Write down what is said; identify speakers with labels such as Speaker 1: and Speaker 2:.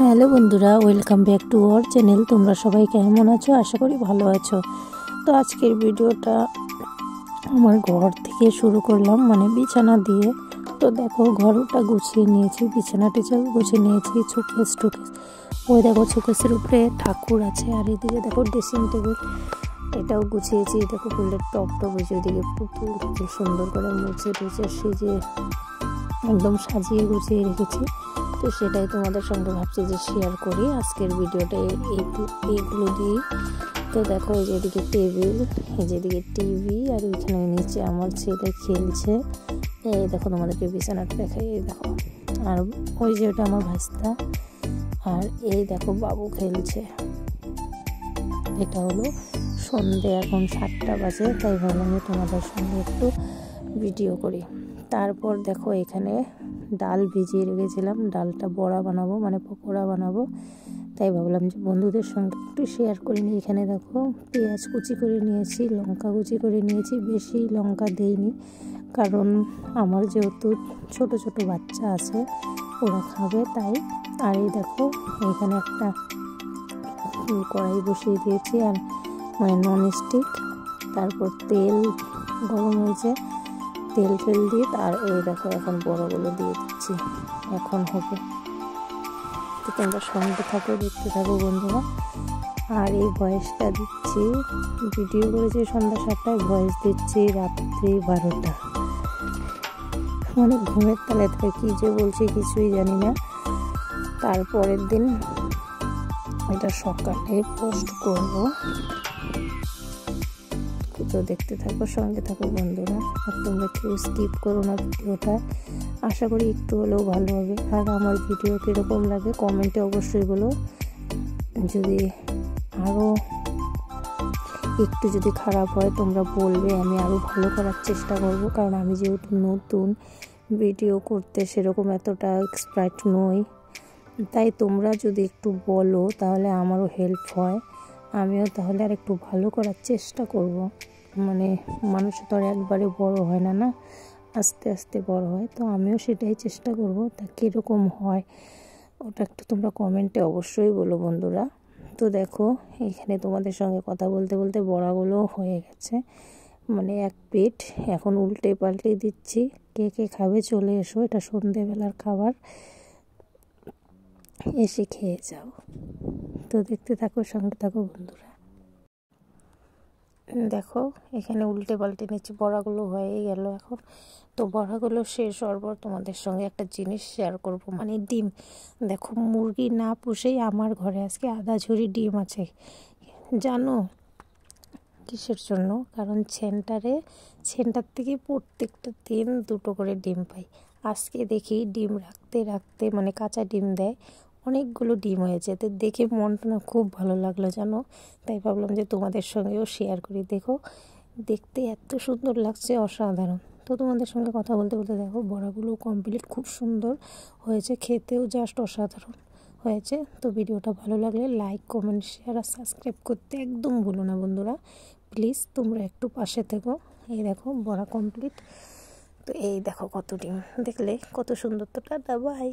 Speaker 1: Hello বন্ধুরা, welcome back to our channel. তোমরা সবাই কেমন আছো? আশা করি ভালো আছো। তো আজকের ভিডিওটা আমার ঘর থেকে শুরু করলাম, মানে বিছানা দিয়ে। তো দেখো, ঘরটা গুছিয়ে নিয়েছি, বিছানা টিছানা গুছিয়ে নিয়েছি, শোকেস টুকেস। ওই দেখো শোকেসের উপরে ঠাকুর আছে, আর এদিকে দেখো ড্রেসিং টেবিল, এটাও গুছিয়েছি। দেখো ফুলের টপ বুঝিয়ে, ওদিকে পুতুল খুব সুন্দর করে মুছে টুছে সেজে একদম সাজিয়ে গুছিয়ে রেখেছি। তো সেটাই তোমাদের সঙ্গে ভাবছি যে শেয়ার করি আজকের ভিডিওটা এইগুলো দিয়ে। তো দেখো, এই যেদিকে টেবিল, এই যেদিকে টিভি, আর ওইখানে নিচে আমার ছেলে খেলছে। এই দেখো, তোমাদেরকে বিছানাটা দেখাই, এই দেখো। আর ওই যে ওটা আমার ভাস্তা, আর এই দেখো বাবু খেলছে। এটা হলো সন্ধে, এখন 7টা বাজে, তাই ভাবলাম যে তোমাদের সঙ্গে একটু ভিডিও করি। তারপর দেখো, এখানে ডাল ভিজিয়ে রেখেছিলাম, ডালটা বড়া বানাবো, মানে পকোড়া বানাবো। তাই ভাবলাম যে বন্ধুদের সঙ্গে একটু শেয়ার করে নিই। এখানে দেখো পেঁয়াজ কুচি করে নিয়েছি, লঙ্কা কুচি করে নিয়েছি, বেশি লঙ্কা দেইনি কারণ আমার যেহেতু ছোট ছোট বাচ্চা আছে, ওরা খাবে তাই। আর এই দেখো, এখানে একটা কড়াই বসিয়ে দিয়েছি, আর মানে ননস্টিক। তারপর তেল গরম হয়েছে, তেল দিয়ে, আর এই দেখো এখন বড়গুলো দিয়ে দিচ্ছি, এখন হবে। তো তোমরা সঙ্গে থাকো, দেখতে থাকো বন্ধুরা। আর এই ভয়েসটা দিচ্ছি, ভিডিও করেছি সন্ধ্যা 7টায়, ভয়েস দিচ্ছি রাত্রি 12টা, মানে ঘুমের তালে থেকে কী যে বলছি কিছুই জানি না। তারপরের দিন এটা সকালে পোস্ট করবো। তো দেখতে থাকো, সঙ্গে থাকো বন্ধুরা, আর তোমরা কেউ স্কিপ করো না ভিডিওটা। আশা করি একটু হলেও ভালো হবে। আর আমার ভিডিও কীরকম লাগে কমেন্টে অবশ্যই বলো। যদি আরও একটু যদি খারাপ হয় তোমরা বলবে, আমি আরও ভালো করার চেষ্টা করব। কারণ আমি যেহেতু নতুন, ভিডিও করতে সেরকম এতটা এক্সপার্ট নই, তাই তোমরা যদি একটু বলো তাহলে আমারও হেল্প হয়, আমিও তাহলে আর একটু ভালো করার চেষ্টা করব। মানে মানুষ তো আর একবারে বড় হয় না, না আস্তে আস্তে বড় হয়। তো আমিও সেটাই চেষ্টা করব। তা কীরকম হয় ওটা একটু তোমরা কমেন্টে অবশ্যই বলো বন্ধুরা। তো দেখো, এখানে তোমাদের সঙ্গে কথা বলতে বলতে বড়াগুলো হয়ে গেছে, মানে এক পেট। এখন উল্টে পাল্টে দিচ্ছি। কে কে খাবে চলে এসো, এটা সন্ধেবেলার খাবার, এসে খেয়ে যাও। তো দেখতে থাকো, সঙ্গে থাকো বন্ধুরা। দেখো, এখানে উল্টে পাল্টে নিচ্ছি, বড়াগুলো হয়েই গেল এখন। তো বড়াগুলো শেষ হওয়ার পর তোমাদের সঙ্গে একটা জিনিস শেয়ার করব, মানে ডিম। দেখো, মুরগি না পুষেই আমার ঘরে আজকে আধা ঝুড়ি ডিম আছে। জানো কিসের জন্য? কারণ সেন্টার থেকে প্রত্যেকটা দিন 2টো করে ডিম পাই। আজকে দেখি ডিম রাখতে রাখতে, মানে কাঁচা ডিম দেয়, অনেকগুলো ডিম হয়েছে। তো দেখে মনটা না খুব ভালো লাগলো জানো। তাই ভাবলাম যে তোমাদের সঙ্গেও শেয়ার করি। দেখো, দেখতে এত সুন্দর লাগছে, অসাধারণ। তো তোমাদের সঙ্গে কথা বলতে বলতে দেখো বড়াগুলো কমপ্লিট, খুব সুন্দর হয়েছে, খেতেও জাস্ট অসাধারণ হয়েছে। তো ভিডিওটা ভালো লাগলে লাইক, কমেন্ট, শেয়ার আর সাবস্ক্রাইব করতে একদম ভুলো না বন্ধুরা, প্লিজ তোমরা একটু পাশে থেকো। এই দেখো বড়া কমপ্লিট। তো এই দেখো কত ডিম, দেখলে কত সুন্দর। তো টাটা, বাই।